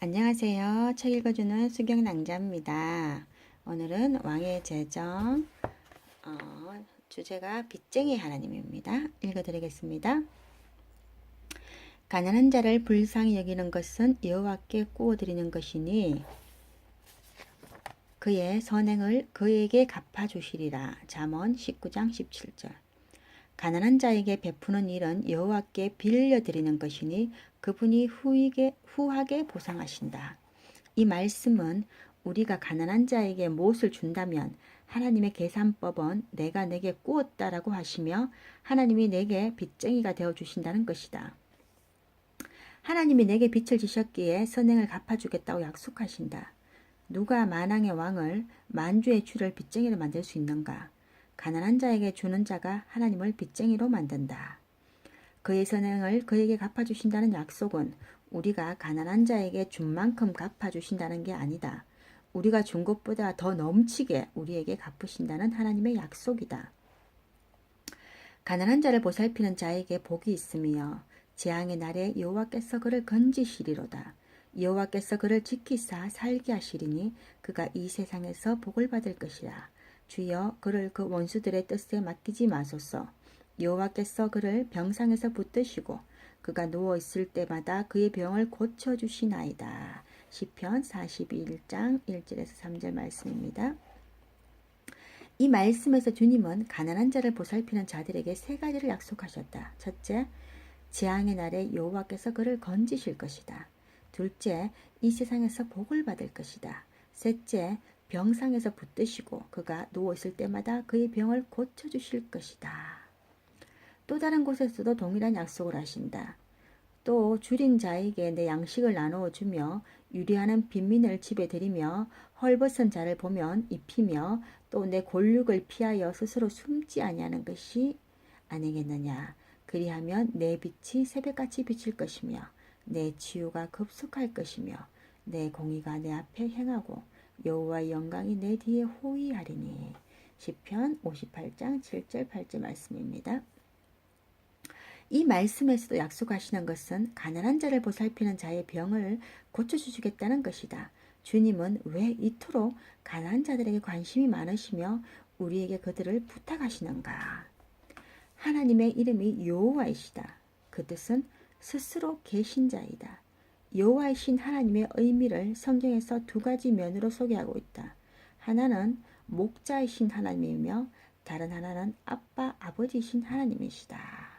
안녕하세요. 책 읽어주는 수경낭자입니다. 오늘은 왕의 제정, 주제가 빚쟁이 하나님입니다. 읽어드리겠습니다. 가난한 자를 불쌍히 여기는 것은 여호와께 구워드리는 것이니 그의 선행을 그에게 갚아주시리라. 잠언 19장 17절. 가난한 자에게 베푸는 일은 여호와께 빌려드리는 것이니 그분이 후하게 보상하신다. 이 말씀은 우리가 가난한 자에게 무엇을 준다면 하나님의 계산법은 내가 내게 꾸었다라고 하시며 하나님이 내게 빚쟁이가 되어 주신다는 것이다. 하나님이 내게 빚을 지셨기에 선행을 갚아주겠다고 약속하신다. 누가 만왕의 왕을 만주의 주를 빚쟁이로 만들 수 있는가? 가난한 자에게 주는 자가 하나님을 빚쟁이로 만든다. 그의 선행을 그에게 갚아주신다는 약속은 우리가 가난한 자에게 준 만큼 갚아주신다는 게 아니다. 우리가 준 것보다 더 넘치게 우리에게 갚으신다는 하나님의 약속이다. 가난한 자를 보살피는 자에게 복이 있으며 재앙의 날에 여호와께서 그를 건지시리로다. 여호와께서 그를 지키사 살게 하시리니 그가 이 세상에서 복을 받을 것이라. 주여 그를 그 원수들의 뜻에 맡기지 마소서. 여호와께서 그를 병상에서 붙드시고 그가 누워 있을 때마다 그의 병을 고쳐 주시나이다. 시편 41장 1절에서 3절 말씀입니다. 이 말씀에서 주님은 가난한 자를 보살피는 자들에게 세 가지를 약속하셨다. 첫째, 재앙의 날에 여호와께서 그를 건지실 것이다. 둘째, 이 세상에서 복을 받을 것이다. 셋째, 병상에서 붙드시고 그가 누워 있을 때마다 그의 병을 고쳐 주실 것이다. 또 다른 곳에서도 동일한 약속을 하신다. 또 줄인 자에게 내 양식을 나누어 주며 유리하는 빈민을 집에 들이며 헐벗은 자를 보면 입히며 또 내 골육을 피하여 스스로 숨지 아니하는 것이 아니겠느냐. 그리하면 내 빛이 새벽같이 비칠 것이며 내 치유가 급속할 것이며 내 공의가 내 앞에 행하고 여호와의 영광이 내 뒤에 호위하리니. 시편 58장 7절 8절 말씀입니다. 이 말씀에서도 약속하시는 것은 가난한 자를 보살피는 자의 병을 고쳐주시겠다는 것이다. 주님은 왜 이토록 가난한 자들에게 관심이 많으시며 우리에게 그들을 부탁하시는가? 하나님의 이름이 여호와이시다. 그 뜻은 스스로 계신 자이다. 여호와이신 하나님의 의미를 성경에서 두 가지 면으로 소개하고 있다. 하나는 목자이신 하나님이며 다른 하나는 아빠, 아버지이신 하나님이시다.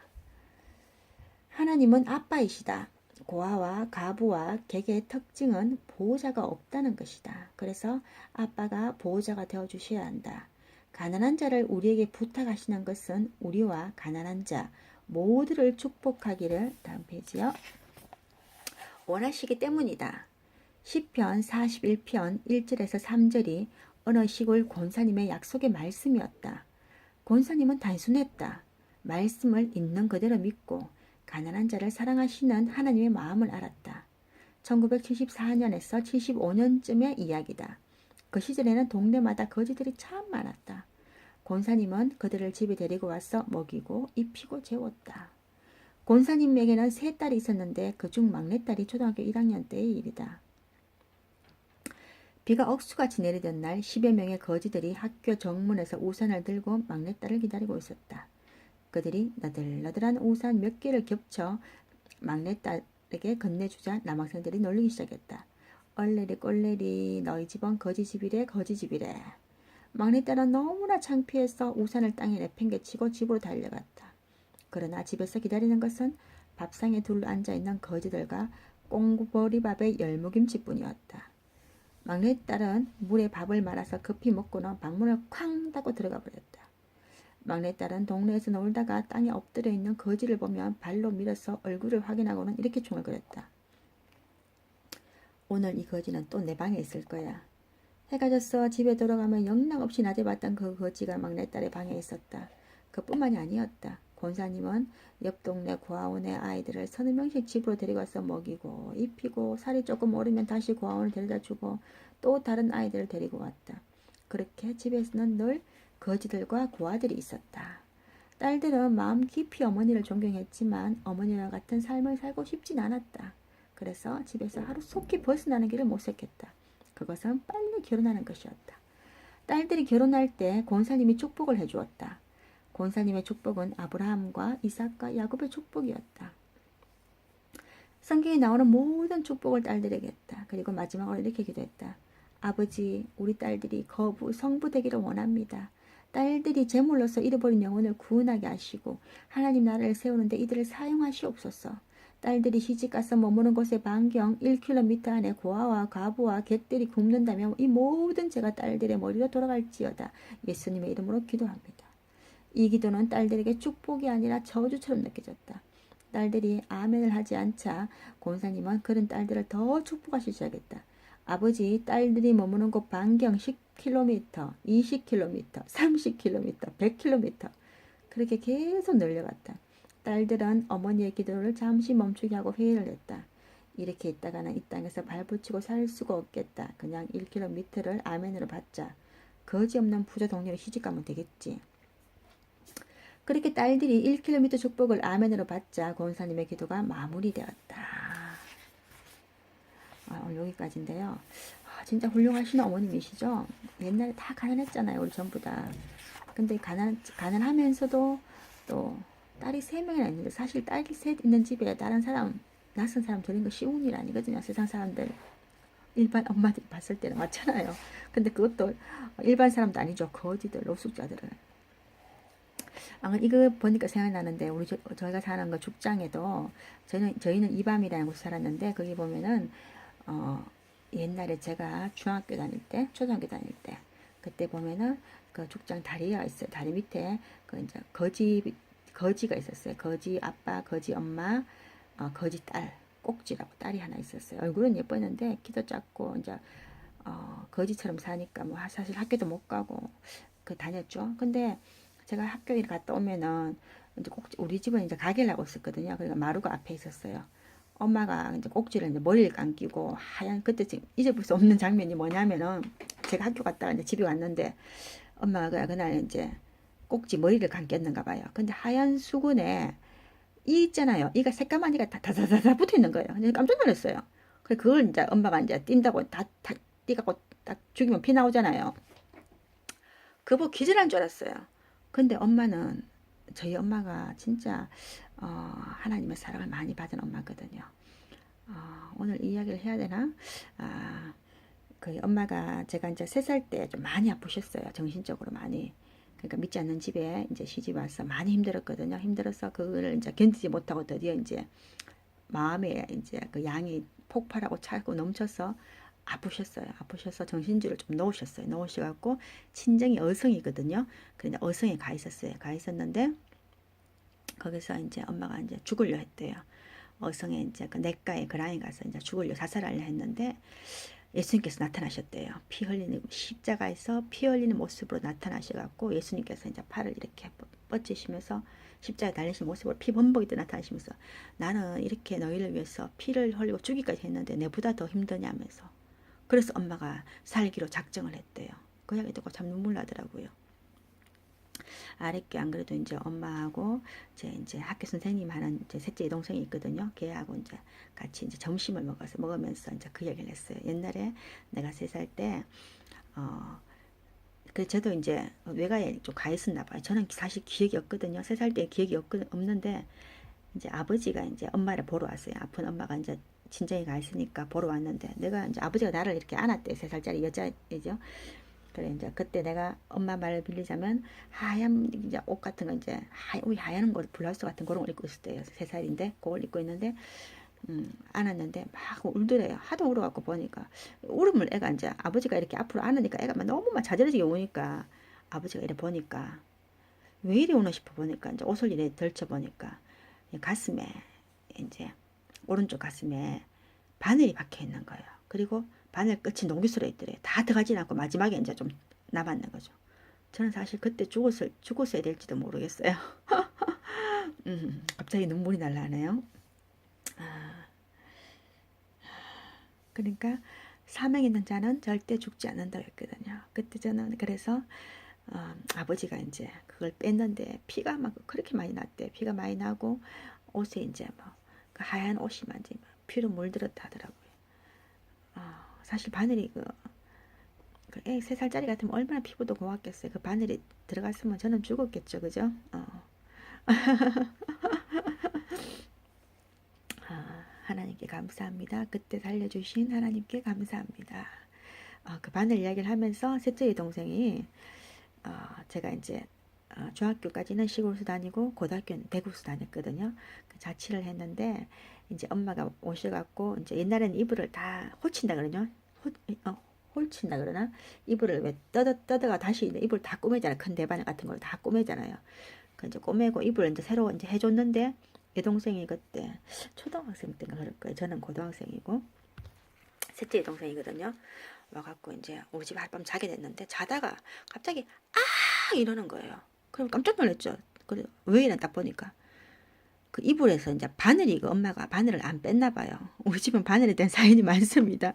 하나님은 아빠이시다. 고아와 가부와 객의 특징은 보호자가 없다는 것이다. 그래서 아빠가 보호자가 되어주셔야 한다. 가난한 자를 우리에게 부탁하시는 것은 우리와 가난한 자 모두를 축복하기를, 다음 페이지요, 원하시기 때문이다. 시편 41편 1절에서 3절이 어느 시골 권사님의 약속의 말씀이었다. 권사님은 단순했다. 말씀을 있는 그대로 믿고 가난한 자를 사랑하시는 하나님의 마음을 알았다. 1974년에서 75년쯤의 이야기다. 그 시절에는 동네마다 거지들이 참 많았다. 권사님은 그들을 집에 데리고 와서 먹이고 입히고 재웠다. 권사님에게는 세 딸이 있었는데 그중 막내딸이 초등학교 1학년 때의 일이다. 비가 억수같이 내리던 날 10여 명의 거지들이 학교 정문에서 우산을 들고 막내딸을 기다리고 있었다. 그들이 너들너들한 우산 몇 개를 겹쳐 막내딸에게 건네주자 남학생들이 놀리기 시작했다. 얼레리 꼴레리 너희 집은 거지집이래 거지집이래. 막내딸은 너무나 창피해서 우산을 땅에 내팽개치고 집으로 달려갔다. 그러나 집에서 기다리는 것은 밥상에 둘러 앉아있는 거지들과 꽁보리밥의 열무김치뿐이었다. 막내딸은 물에 밥을 말아서 급히 먹고는 방문을 쾅 닫고 들어가 버렸다. 막내딸은 동네에서 놀다가 땅에 엎드려 있는 거지를 보면 발로 밀어서 얼굴을 확인하고는 이렇게 중얼거렸다. 오늘 이 거지는 또 내 방에 있을 거야. 해가 졌어. 집에 돌아가면 영락없이 낮에 봤던 그 거지가 막내딸의 방에 있었다. 그뿐만이 아니었다. 권사님은 옆 동네 고아원의 아이들을 서너 명씩 집으로 데리고 와서 먹이고 입히고 살이 조금 오르면 다시 고아원을 데려다 주고 또 다른 아이들을 데리고 왔다. 그렇게 집에서는 늘 거지들과 고아들이 있었다. 딸들은 마음 깊이 어머니를 존경했지만 어머니와 같은 삶을 살고 싶진 않았다. 그래서 집에서 하루 속히 벗어나는 길을 모색했다. 그것은 빨리 결혼하는 것이었다. 딸들이 결혼할 때 권사님이 축복을 해주었다. 권사님의 축복은 아브라함과 이삭과 야곱의 축복이었다. 성경에 나오는 모든 축복을 딸들에게 했다. 그리고 마지막으로 이렇게 기도했다. 아버지, 우리 딸들이 성부되기를 원합니다. 딸들이 제물로서 잃어버린 영혼을 구원하게 하시고 하나님 나라를 세우는데 이들을 사용하시옵소서. 딸들이 시집가서 머무는 곳의 반경 1km 안에 고아와 과부와 객들이 굶는다면 이 모든 죄가 딸들의 머리로 돌아갈지어다. 예수님의 이름으로 기도합니다. 이 기도는 딸들에게 축복이 아니라 저주처럼 느껴졌다. 딸들이 아멘을 하지 않자 권사님은 그런 딸들을 더 축복하시기 시작했다. 아버지, 딸들이 머무는 곳 반경 10km, 20km, 30km, 100km 그렇게 계속 늘려갔다. 딸들은 어머니의 기도를 잠시 멈추게 하고 회의를 했다. 이렇게 있다가는 이 땅에서 발붙이고 살 수가 없겠다. 그냥 1km를 아멘으로 받자. 거지없는 부자 동네로 시집가면 되겠지. 그렇게 딸들이 1km 축복을 아멘으로 받자 권사님의 기도가 마무리되었다. 오늘 여기까지인데요. 진짜 훌륭하신 어머님이시죠? 옛날에 다 가난했잖아요. 우리 전부 다. 근데 가난하면서도 또 딸이 3명이나 있는데 사실 딸이 셋 있는 집에 다른 사람, 낯선 사람 들인 거 쉬운 일 아니거든요. 세상 사람들. 일반 엄마들이 봤을 때는 맞잖아요. 근데 그것도 일반 사람도 아니죠. 거지들, 노숙자들은. 이거 보니까 생각나는데 저희가 사는 거 죽장에도 저희는 이밤이라는 곳에 살았는데 거기 보면은 옛날에 제가 중학교 다닐 때 초등학교 다닐 때 그때 보면은 그 죽장 다리가 있어요. 다리 밑에 그 이제 거지가 있었어요. 거지 아빠, 거지 엄마, 거지 딸, 꼭지라고 딸이 하나 있었어요. 얼굴은 예뻤는데 키도 작고 이제 거지처럼 사니까 뭐 사실 학교도 못 가고 그 다녔죠. 근데 제가 학교에 갔다 오면은 이제 우리 집은 이제 가게를 하고 있었거든요. 그러니까 마루가 앞에 있었어요. 엄마가 이제 꼭지를 이제 머리를 감기고 하얀 그때 지금 잊어볼 수 없는 장면이 뭐냐면은 제가 학교 갔다가 이제 집에 왔는데 엄마가 그날 이제 꼭지 머리를 감겼는가 봐요. 근데 하얀 수건에 이 있잖아요. 이가 새까만 이가 다다다다 붙어 있는 거예요. 깜짝 놀랐어요. 그걸 이제 엄마가 이제 띈다고 다 띠갖고 딱 죽이면 피 나오잖아요. 그거 기절한 줄 알았어요. 근데 엄마는 저희 엄마가 진짜 하나님의 사랑을 많이 받은 엄마거든요. 오늘 이야기를 해야 되나? 그 엄마가 제가 이제 3살 때 좀 많이 아프셨어요. 정신적으로 많이. 그러니까 믿지 않는 집에 이제 시집 와서 많이 힘들었거든요. 힘들어서 그거를 이제 견디지 못하고 드디어 이제 마음에 이제 그 양이 폭발하고 차고 넘쳐서 아프셨어요. 아프셔서 정신줄을 좀 놓으셨어요. 놓으셔갖고 친정이 어성이거든요. 그런데 어성에 가 있었어요. 가 있었는데 거기서 이제 엄마가 이제 죽으려 했대요. 어성에 이제 그 내과에 그라인 가서 이제 죽으려 자살하려 했는데 예수님께서 나타나셨대요. 피 흘리는 십자가에서 피 흘리는 모습으로 나타나셔갖고 예수님께서 이제 팔을 이렇게 뻗치시면서 십자가에 달리신 모습으로 피 범벅이 나타나시면서 나는 이렇게 너희를 위해서 피를 흘리고 죽기까지 했는데 내보다 더 힘드냐면서 그래서 엄마가 살기로 작정을 했대요. 그 이야기 듣고 참 눈물 나더라고요. 아랫게 안 그래도 이제 엄마하고 제 이제 학교 선생님 하는 제 셋째 동생이 있거든요. 걔하고 이제 같이 이제 점심을 먹으면서 이제 그 얘기를 했어요. 옛날에 내가 3살 때, 그래서 저도 이제 외가에 좀 가 있었나 봐요. 저는 사실 기억이 없거든요. 3살 때 기억이 없는데, 이제 아버지가 이제 엄마를 보러 왔어요. 아픈 엄마가 이제 친정에 가 있으니까 보러 왔는데, 내가 이제 아버지가 나를 이렇게 안았대. 3살짜리 여자이죠. 그래 이제 그때 내가 엄마 말을 빌리자면 하얀 이제 옷 같은 거 이제 하얀 거 블라우스 같은 그런 걸 입고 있었대요. 3살인데 그걸 입고 있는데 안았는데 막 울더래요. 하도 울어갖고 보니까 울음을 애가 이제 아버지가 이렇게 앞으로 안으니까 애가 막 너무 막 자지러지게 우니까 아버지가 이래 보니까 왜 이래 우나 싶어 보니까 이제 옷을 이래 덜쳐 보니까 가슴에 이제 오른쪽 가슴에 바늘이 박혀 있는 거예요. 그리고 바늘 끝이 녹유스러 있더래요. 다 들어가진 않고 마지막에 이제 좀 남았는 거죠. 저는 사실 그때 죽었어야 될지도 모르겠어요. 갑자기 눈물이 날라네요. 그러니까 사명에 있는 자는 절대 죽지 않는다고 했거든요. 그때 저는 그래서 아버지가 이제 그걸 뺐는데 피가 막 그렇게 많이 났대. 피가 많이 나고 옷에 이제 뭐 그 하얀 옷이 막 피로 물들었다 하더라고요. 사실 바늘이 애 3살짜리 같으면 얼마나 피부도 고왔겠어요. 그 바늘이 들어갔으면 저는 죽었겠죠. 그죠? 하나님께 감사합니다. 그때 살려주신 하나님께 감사합니다. 그 바늘 이야기를 하면서 셋째 동생이 제가 이제 중학교까지는 시골에서 다니고 고등학교는 대구에서 다녔거든요. 자취를 했는데 이제 엄마가 오셔갖고 이제 옛날에는 이불을 다 홀친다 그러죠. 홀친다 그러나 이불을 왜 떠다가 다시 이불 다 꼬매잖아요. 큰 대바늘 같은 걸 다 꼬매잖아요. 그 이제 꼬매고 이불을 이제 새로 이제 해줬는데 여동생이 그때 초등학생 때인가 그럴 거예요. 저는 고등학생이고 셋째 여동생이거든요. 와갖고 이제 우리 집 하룻밤 자게 됐는데 자다가 갑자기 이러는 거예요. 그럼 깜짝 놀랐죠. 그래 왜 이래 딱 보니까 그 이불에서 이제 바늘이 엄마가 바늘을 안 뺐나 봐요. 우리 집은 바늘에 대한 사연이 많습니다.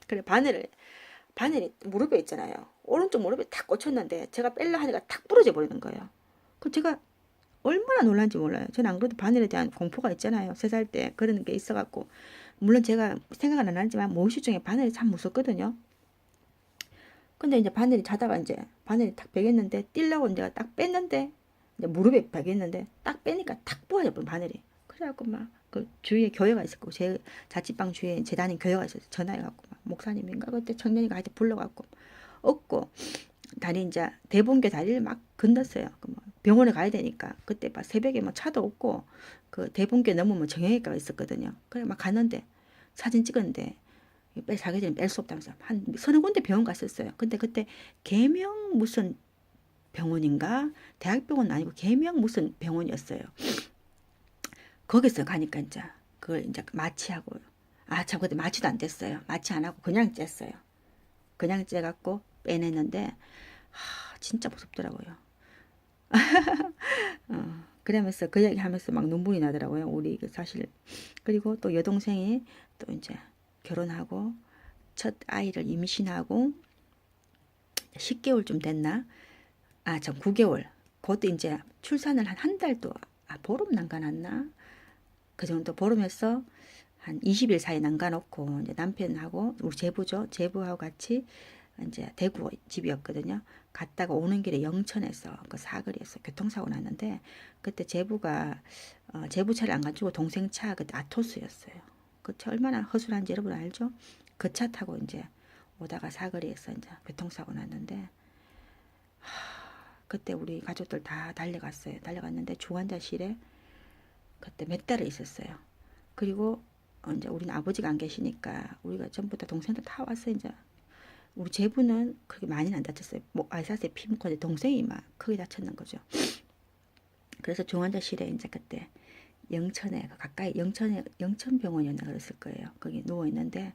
그래 바늘이 무릎에 있잖아요. 오른쪽 무릎에 탁 꽂혔는데 제가 뺄라 하니까 탁 부러져 버리는 거예요. 그 제가 얼마나 놀란지 몰라요. 저는 안 그래도 바늘에 대한 공포가 있잖아요. 3살 때 그런 게 있어갖고 물론 제가 생각은 안 하지만 무의식 중에 바늘이 참 무섭거든요. 근데 이제 바늘이 자다가 이제 바늘이 탁 베겠는데 뛸라고 내가 딱 뺐는데 이제 무릎에 베겠는데 딱 빼니까 탁 부어져 버린 바늘이. 그래갖고 막 그 주위에 교회가 있었고 제 자취방 주위에 제 다닌 교회가 있어서 전화해갖고 막 목사님인가 그때 청년이가 하여튼 불러갖고 얻고 다리 이제 대본교 다리를 막 건넜어요. 병원에 가야 되니까 그때 막 새벽에 뭐 차도 없고 그 대본교 넘으면 정형외과가 있었거든요. 그래 막 갔는데 사진 찍었는데 자기들은 뺄 수 없다면서 한 서너 군데 병원 갔었어요. 근데 그때 계명 무슨 병원인가 대학병원 아니고 계명 무슨 병원이었어요. 거기서 가니까 이제 그걸 이제 마취하고 참 그때 마취도 안 됐어요. 마취 안 하고 그냥 쬐어요. 그냥 쬐갖고 빼냈는데 진짜 무섭더라고요. 그러면서 그 얘기 하면서 막 눈물이 나더라고요. 우리 사실 그리고 또 여동생이 또 이제 결혼하고 첫 아이를 임신하고 10개월쯤 됐나? 전 9개월. 그것도 이제 출산을 한 달도 보름 난간았나? 그 정도 보름에서 한 20일 사이 난가놓고 이제 남편하고 우리 제부죠. 제부하고 같이 이제 대구 집이었거든요. 갔다가 오는 길에 영천에서 그 사거리에서 교통사고 났는데 그때 제부가 제부 차를 안 가지고 동생 차 그때 아토스였어요. 그 차 얼마나 허술한지 여러분 알죠? 그 차 타고 이제 오다가 사거리에서 이제 교통사고 났는데 그때 우리 가족들 다 달려갔어요. 달려갔는데 중환자실에 그때 몇 달을 있었어요. 그리고 이제 우리는 아버지가 안 계시니까 우리가 전부 다 동생들 다 와서 이제 우리 제부는 그렇게 많이는 안 다쳤어요. 뭐 알사스에 피 묻고 동생이 막 크게 다쳤는 거죠. 그래서 중환자실에 이제 그때 영천에 가까이 영천병원이었나 그랬을 거예요. 거기 누워 있는데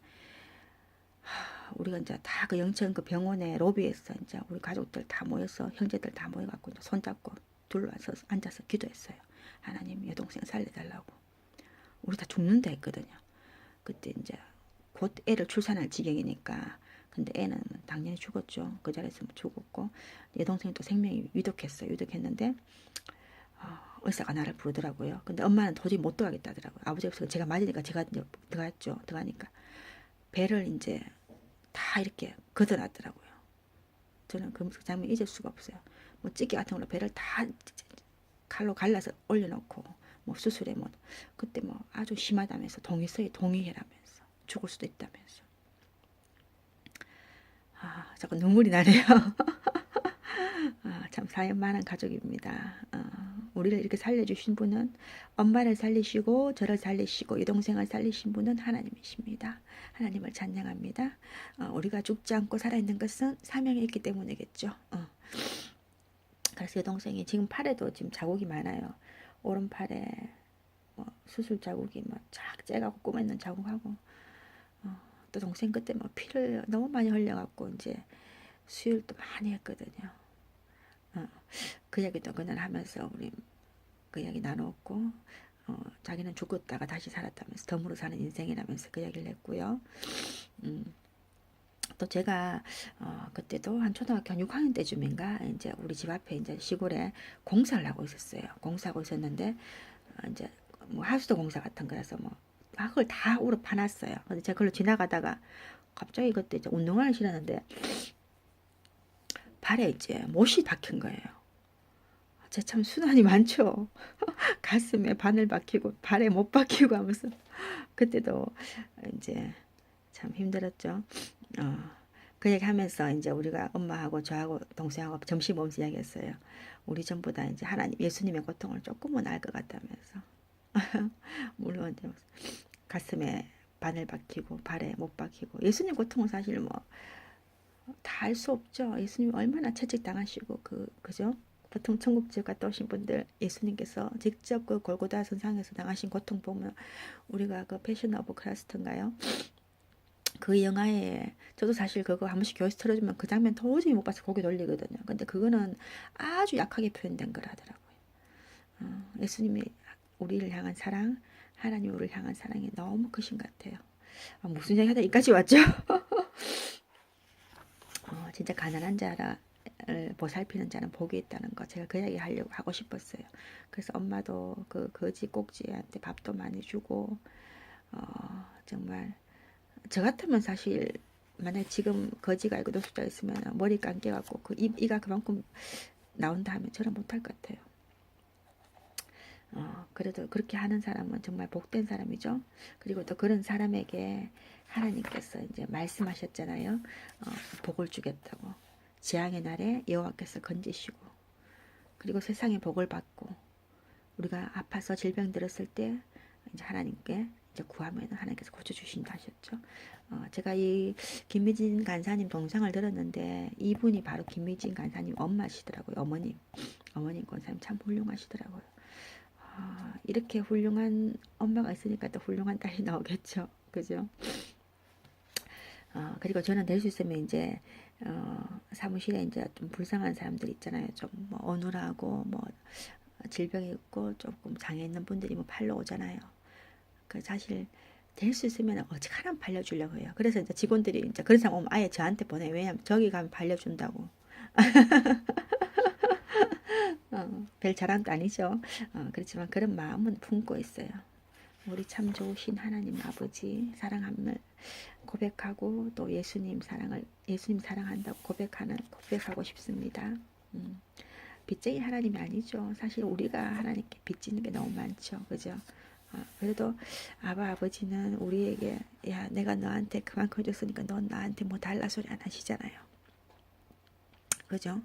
우리가 이제 다 그 영천 그 병원의 로비에서 이제 우리 가족들 다 모여서 형제들 다 모여갖고 이제 손잡고 둘러서 앉아서 기도했어요. 하나님 여동생 살려달라고. 우리 다 죽는다 했거든요. 그때 이제 곧 애를 출산할 지경이니까 근데 애는 당연히 죽었죠. 그 자리에서 죽었고 여동생이 또 생명이 위독했어요. 위독했는데 의사가 나를 부르더라고요. 근데 엄마는 도저히 못 들어가겠다더라고요. 아버지가 없어서 제가 맞으니까 제가 이제 들어갔죠. 들어가니까 배를 이제 다 이렇게 걷어놨더라고요. 저는 그 장면 잊을 수가 없어요. 뭐 찌개 같은 걸로 배를 다 칼로 갈라서 올려놓고 뭐 수술에 뭐 그때 뭐 아주 심하다면서 동의해라면서 죽을 수도 있다면서 자꾸 눈물이 나네요. 참 사연 많은 가족입니다. 우리를 이렇게 살려주신 분은 엄마를 살리시고 저를 살리시고 여동생을 살리신 분은 하나님이십니다. 하나님을 찬양합니다. 우리가 죽지 않고 살아있는 것은 사명이 있기 때문이겠죠. 그래서 여동생이 지금 팔에도 지금 자국이 많아요. 오른팔에 뭐 수술 자국이 쫙 째가고 꼬맸는 자국하고 또 동생 그때 피를 너무 많이 흘려갖고 이제 수혈도 많이 했거든요. 그 얘기도 그날 하면서 우리 그 얘기 나눴고 자기는 죽었다가 다시 살았다면서 덤으로 사는 인생이라면서 그 얘기를 했고요. 또 제가 그때도 한 초등학교 한 6학년 때쯤인가 이제 우리 집 앞에 이제 시골에 공사를 하고 있었어요. 공사하고 있었는데 이제 뭐 하수도 공사 같은 거라서 뭐 그걸 다 우러 파놨어요. 근데 제가 그걸로 지나가다가 갑자기 그때 이제 운동화를 신었는데 발에 이제 못이 박힌 거예요. 제 참 순환이 많죠. 가슴에 바늘 박히고 발에 못 박히고 하면서 그때도 이제 참 힘들었죠. 어, 그 얘기 하면서 이제 우리가 엄마하고 저하고 동생하고 점심 먹으면서 이야기했어요. 우리 전부 다 이제 하나님 예수님의 고통을 조금은 알 것 같다면서. 물론 이제 가슴에 바늘 박히고 발에 못 박히고 예수님 고통은 사실 뭐 다 알 수 없죠. 예수님 얼마나 채찍당하시고 그죠? 보통 천국 지옥 갔다 오신 분들 예수님께서 직접 그 골고다 선상에서 당하신 고통 보면 우리가 그 패션 오브 크라스트인가요? 그 영화에 저도 사실 그거 한 번씩 교회에서 틀어주면 그 장면 도저히 못 봐서 고개 돌리거든요. 근데 그거는 아주 약하게 표현된 거라더라고요. 예수님이 우리를 향한 사랑, 하나님 우리를 향한 사랑이 너무 크신 것 같아요. 무슨 얘기 하다 여기까지 왔죠? 진짜 가난한 자를 보살피는 자는 복이 있다는 거 제가 그 이야기 하려고 하고 싶었어요. 그래서 엄마도 그 거지 꼭지한테 밥도 많이 주고 정말 저 같으면 사실 만약에 지금 거지가 있고 노숙자 있으면 머리 감겨갖고 그 이가 그만큼 나온다 하면 저는 못할 것 같아요. 그래도 그렇게 하는 사람은 정말 복된 사람이죠. 그리고 또 그런 사람에게 하나님께서 이제 말씀하셨잖아요. 복을 주겠다고. 재앙의 날에 여호와께서 건지시고, 그리고 세상에 복을 받고, 우리가 아파서 질병 들었을 때 이제 하나님께 이제 구하면 하나님께서 고쳐주신다 하셨죠. 제가 이 김미진 간사님 동상을 들었는데 이분이 바로 김미진 간사님 엄마시더라고요. 어머님 권사님 참 훌륭하시더라고요. 이렇게 훌륭한 엄마가 있으니까 또 훌륭한 딸이 나오겠죠. 그죠? 그리고 저는 될 수 있으면 이제 사무실에 이제 좀 불쌍한 사람들 있잖아요. 좀뭐 어눌하고 뭐 질병이 있고 조금 장애 있는 분들이 뭐 팔러 오잖아요. 그 사실 될 수 있으면 어찌하나 팔려주려고 해요. 그래서 이제 직원들이 이제 그런 사람 오면 아예 저한테 보내요. 왜냐면 저기 가면 팔려준다고. 별 자랑도 아니죠. 그렇지만 그런 마음은 품고 있어요. 우리 참 좋으신 하나님 아버지 사랑함을 고백하고 또 예수님 사랑한다고 고백하고 싶습니다. 빚쟁이 하나님이 아니죠. 사실 우리가 하나님께 빚지는 게 너무 많죠. 그죠? 그래도 아버지는 우리에게 야 내가 너한테 그만큼 줬으니까 넌 나한테 뭐 달라 소리 안 하시잖아요. 그죠?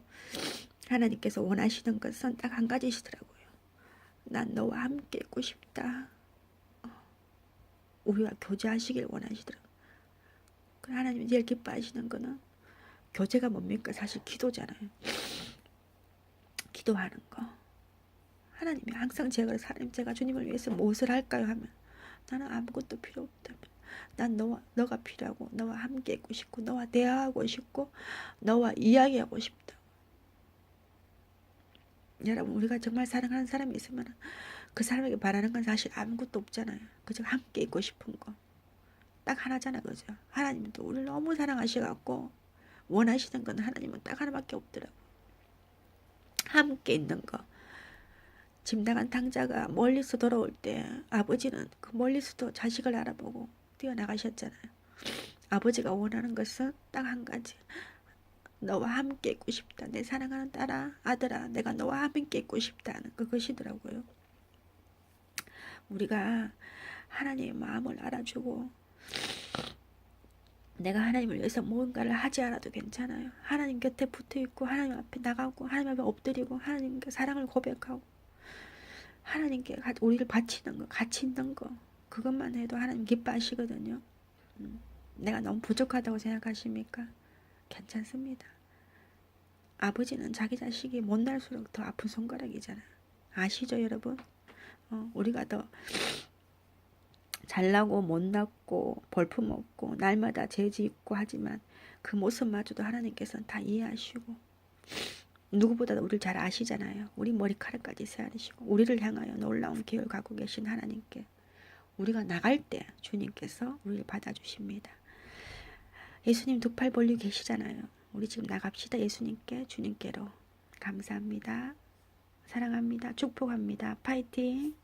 하나님께서 원하시는 것은 딱 한 가지시더라고요. 난 너와 함께 있고 싶다. 우리가 교제하시길 원하시더라고요. 하나님이 제일 기뻐하시는 거는 교제가 뭡니까? 사실 기도잖아요. 기도하는 거. 하나님이 항상 제가 주님을 위해서 무엇을 할까요? 하면 나는 아무것도 필요 없다면 난 너가 필요하고 너와 함께 있고 싶고 너와 대화하고 싶고 너와 이야기하고 싶다. 여러분 우리가 정말 사랑하는 사람이 있으면 그 사람에게 바라는 건 사실 아무것도 없잖아요. 그저 함께 있고 싶은 거. 딱 하나잖아. 그죠? 하나님도 우리를 너무 사랑하셔갖고 원하시는 건 하나님은 딱 하나밖에 없더라고. 함께 있는 거. 짐 나간 당자가 멀리서 돌아올 때 아버지는 그 멀리서도 자식을 알아보고 뛰어나가셨잖아요. 아버지가 원하는 것은 딱 한 가지. 너와 함께 있고 싶다. 내 사랑하는 아들아 내가 너와 함께 있고 싶다는 그것이더라고요. 우리가 하나님의 마음을 알아주고 내가 하나님을 위해서 무언가를 하지 않아도 괜찮아요. 하나님 곁에 붙어있고 하나님 앞에 나가고 하나님 앞에 엎드리고 하나님께 사랑을 고백하고 하나님께 우리를 바치는 거, 같이 있는 거 그것만 해도 하나님 기뻐하시거든요. 내가 너무 부족하다고 생각하십니까? 괜찮습니다. 아버지는 자기 자식이 못날수록 더 아픈 손가락이잖아요. 아시죠 여러분? 우리가 더 잘나고 못났고 볼품없고 날마다 죄짓고 하지만 그 모습마저도 하나님께서는 다 이해하시고 누구보다도 우리를 잘 아시잖아요. 우리 머리카락까지 세아리시고 우리를 향하여 놀라운 계획을 갖고 계신 하나님께 우리가 나갈 때 주님께서 우리를 받아주십니다. 예수님 두 팔 벌리고 계시잖아요. 우리 지금 나갑시다. 예수님께 주님께로. 감사합니다. 사랑합니다. 축복합니다. 파이팅.